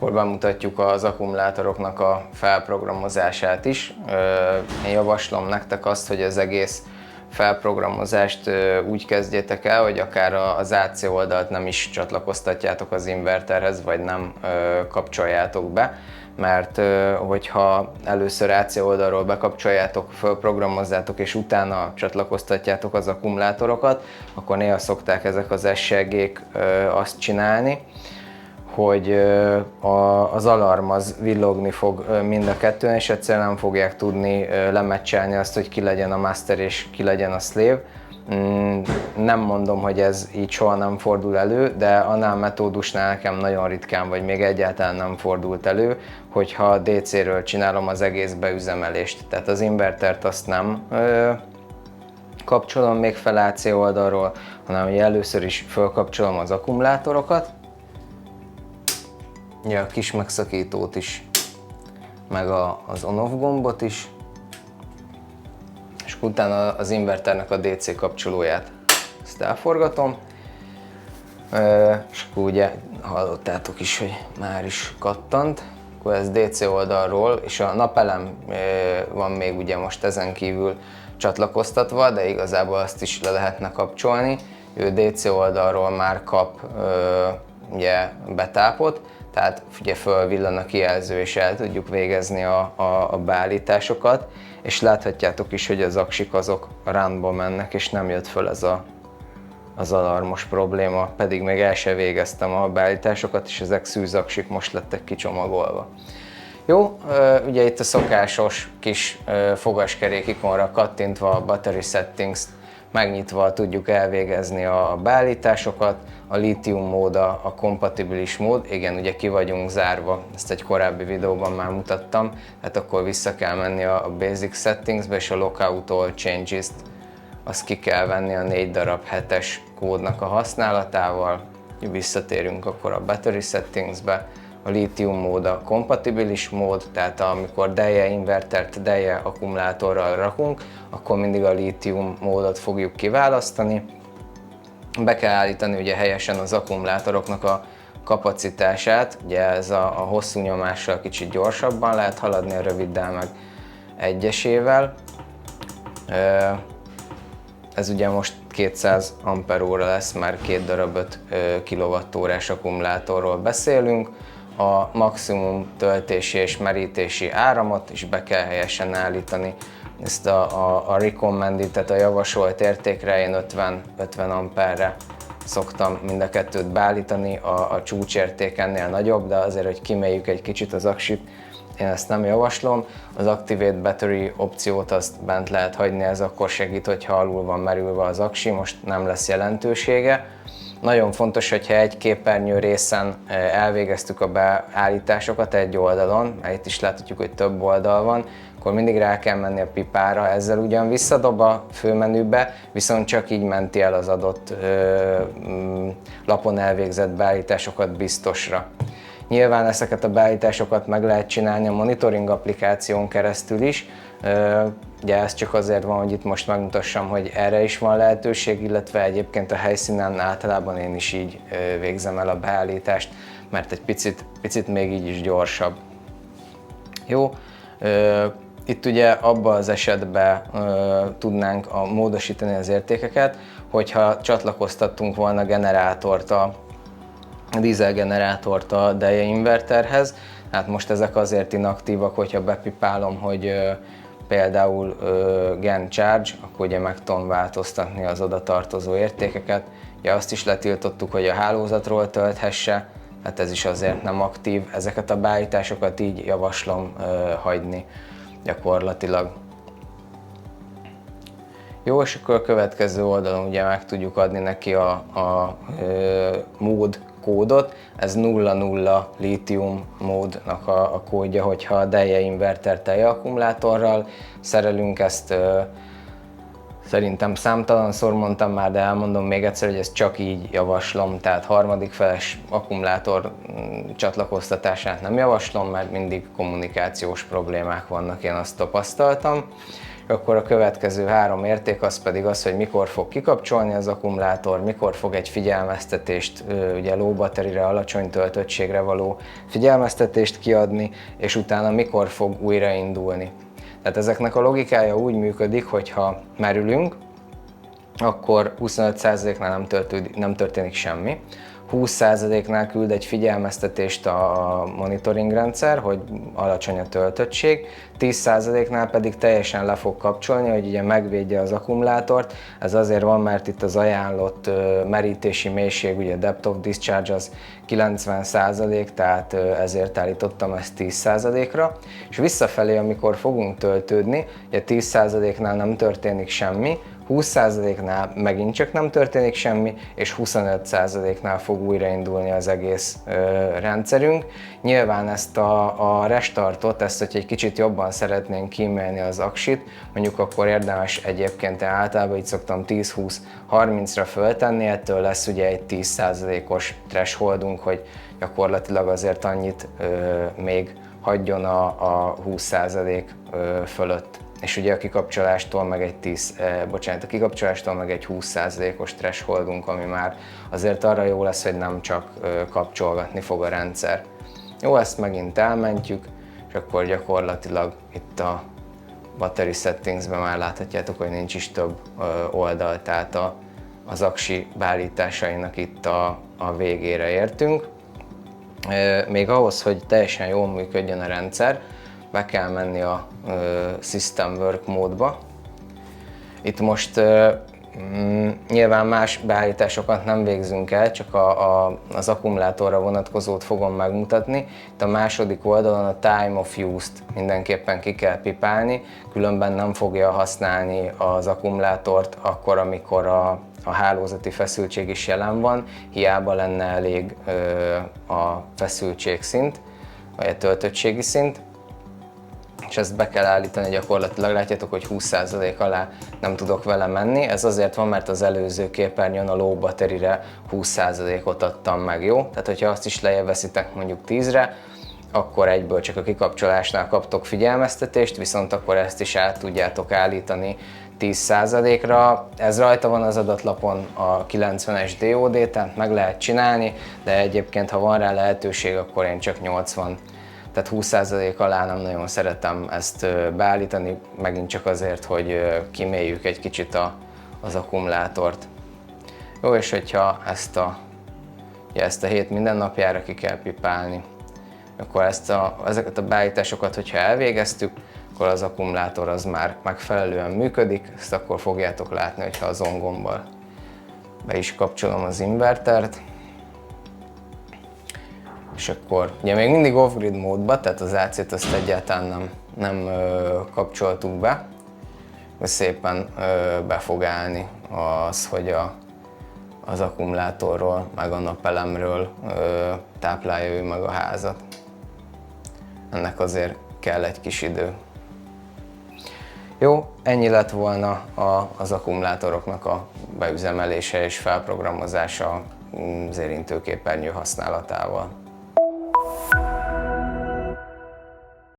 akkor bemutatjuk az akkumulátoroknak a felprogramozását is. Én javaslom nektek azt, hogy az egész felprogramozást úgy kezdjétek el, hogy akár az AC oldalt nem is csatlakoztatjátok az inverterhez, vagy nem kapcsoljátok be, mert hogyha először AC oldalról bekapcsoljátok, fölprogramozzátok és utána csatlakoztatjátok az akkumulátorokat, akkor néha szokták ezek az SLG-k azt csinálni, hogy az alarm az villogni fog mind a kettőn, és egyszerűen nem fogják tudni lemecselni azt, hogy ki legyen a master és ki legyen a slave. Nem mondom, hogy ez így soha nem fordul elő, de annál metódusnál nekem nagyon ritkán, vagy még egyáltalán nem fordult elő, hogyha DC-ről csinálom az egész beüzemelést. Tehát az invertert azt nem kapcsolom még fel AC oldalról, hanem hogy először is fölkapcsolom az akkumulátorokat, a kis megszakítót is, meg az on-off gombot is, és utána az inverternek a DC kapcsolóját. Ezt elforgatom, és akkor ugye hallottátok is, hogy már is kattant. Akkor ez DC oldalról, és a napelem van még ugye most ezen kívül csatlakoztatva, de igazából azt is le lehetne kapcsolni. Ő DC oldalról már kap ugye betápot, tehát ugye fölvillan a kijelző, és el tudjuk végezni a beállításokat, és láthatjátok is, hogy az aksik azok randba mennek, és nem jött föl ez az alarmos probléma, pedig még el se végeztem a beállításokat, és ezek szűz aksik most lettek kicsomagolva. Jó, ugye itt a szokásos kis fogaskerék ikonra kattintva a Battery Settings-t megnyitva tudjuk elvégezni a beállításokat, a lithium mód a kompatibilis mód, igen, ugye ki vagyunk zárva, ezt egy korábbi videóban már mutattam, hát akkor vissza kell menni a Basic Settingsbe, és a Lockout All Changes-t azt ki kell venni a 4 darab 7-es kódnak a használatával, visszatérünk akkor a Battery Settingsbe, a lithium mód a kompatibilis mód, tehát amikor delje invertert delje akkumulátorral rakunk, akkor mindig a lithium módot fogjuk kiválasztani. Be kell állítani ugye helyesen az akkumulátoroknak a kapacitását, ugye ez a hosszú nyomással kicsit gyorsabban lehet haladni, a röviddel meg egyesével. Ez ugye most 200 Ah lesz, már 2 darab 5 kWh-s akkumulátorról beszélünk. A maximum töltési és merítési áramot is be kell helyesen állítani. Ezt a recommended, tehát a javasolt értékre én 50 amperre szoktam mind a kettőt beállítani, a csúcsérték ennél nagyobb, de azért, hogy kiméljük egy kicsit az aksit, én ezt nem javaslom. Az Activate Battery opciót azt bent lehet hagyni, ez akkor segít, hogyha alul van merülve az aksi, most nem lesz jelentősége. Nagyon fontos, hogyha egy képernyő részen elvégeztük a beállításokat egy oldalon, mert itt is láthatjuk, hogy több oldal van, akkor mindig rá kell menni a pipára, ezzel ugyan visszadob a főmenübe, viszont csak így menti el az adott lapon elvégzett beállításokat biztosra. Nyilván ezeket a beállításokat meg lehet csinálni a monitoring applikáción keresztül is, ugye ez csak azért van, hogy itt most megmutassam, hogy erre is van lehetőség, illetve egyébként a helyszínen általában én is így végzem el a beállítást, mert egy picit még így is gyorsabb. Jó, itt ugye abban az esetben tudnánk módosítani az értékeket, hogyha csatlakoztattunk volna generátort, a dízelgenerátort a delje inverterhez. Hát most ezek azért inaktívak, hogyha bepipálom, hogy például gen charge, akkor ugye meg tudom változtatni az oda tartozó értékeket. Ugye azt is letiltottuk, hogy a hálózatról tölthesse, hát ez is azért nem aktív. Ezeket a beállításokat így javaslom hagyni gyakorlatilag. Jó, és akkor a következő oldalon ugye meg tudjuk adni neki a mód kódot, ez 00 lithium módnak a kódja, hogyha a delje inverter telje akkumulátorral szerelünk, ezt szerintem számtalanszor mondtam már, de elmondom még egyszer, hogy ezt csak így javaslom, tehát harmadik feles akkumulátor csatlakoztatását nem javaslom, mert mindig kommunikációs problémák vannak, én azt tapasztaltam. Akkor a következő 3 érték az pedig az, hogy mikor fog kikapcsolni az akkumulátor, mikor fog egy figyelmeztetést, ugye low batteryre, alacsony töltöttségre való figyelmeztetést kiadni, és utána mikor fog újraindulni. Tehát ezeknek a logikája úgy működik, hogy ha merülünk, akkor 25%-nál nem történik semmi. 20%-nál küld egy figyelmeztetést a monitoring rendszer, hogy alacsony a töltöttség, 10%-nál pedig teljesen le fog kapcsolni, hogy ugye megvédje az akkumulátort. Ez azért van, mert itt az ajánlott merítési mélység, ugye depth of discharge az 90%, tehát ezért állítottam ezt 10%-ra. És visszafelé, amikor fogunk töltődni, ugye 10%-nál nem történik semmi, 20%-nál megint csak nem történik semmi, és 25%-nál fog újraindulni az egész rendszerünk. Nyilván ezt a restartot, hogy egy kicsit jobban szeretnénk kímélni az aksit, mondjuk akkor érdemes egyébként, általában így szoktam 10-20-30-ra föltenni, ettől lesz ugye egy 10%-os thresholdunk, hogy gyakorlatilag azért annyit még hagyjon a 20% fölött. És ugye a kikapcsolástól meg egy 20%-os thresholdunk, ami már azért arra jó lesz, hogy nem csak kapcsolgatni fog a rendszer. Jó, ezt megint elmentjük, és akkor gyakorlatilag itt a battery settingsben már láthatjátok, hogy nincs is több oldal, tehát az aksi beállításainak itt a végére értünk. Még ahhoz, hogy teljesen jól működjön a rendszer, be kell menni a System Work módba. Itt most nyilván más beállításokat nem végzünk el, csak az akkumulátorra vonatkozót fogom megmutatni. Itt a második oldalon a Time of Use-t mindenképpen ki kell pipálni, különben nem fogja használni az akkumulátort akkor, amikor a hálózati feszültség is jelen van, hiába lenne elég a feszültségszint, vagy a töltöttségi szint. És ezt be kell állítani gyakorlatilag, látjátok, hogy 20% alá nem tudok vele menni. Ez azért van, mert az előző képernyőn a low batteryre 20%-ot adtam meg, jó? Tehát, hogyha azt is lejjebb veszitek mondjuk 10-re, akkor egyből csak a kikapcsolásnál kaptok figyelmeztetést, viszont akkor ezt is át tudjátok állítani 10%-ra. Ez rajta van az adatlapon a 90-es DOD, tehát meg lehet csinálni, de egyébként, ha van rá lehetőség, akkor én csak 80, tehát 20% alá nem nagyon szeretem ezt beállítani, megint csak azért, hogy kiméljük egy kicsit az akkumulátort. Jó, és hogyha ezt a hét mindennapjára ki kell pipálni, akkor ezeket a beállításokat, hogyha elvégeztük, akkor az akkumulátor az már megfelelően működik, ezt akkor fogjátok látni, hogyha az on gombbal be is kapcsolom az invertert. És akkor ugye még mindig off-grid módban, tehát az AC-t azt egyáltalán nem kapcsoltuk be, hogy szépen be fog állni az, hogy az akkumulátorról, meg a napelemről táplálja ő meg a házat. Ennek azért kell egy kis idő. Jó, ennyi lett volna az akkumulátoroknak a beüzemelése és felprogramozása az érintőképernyő használatával.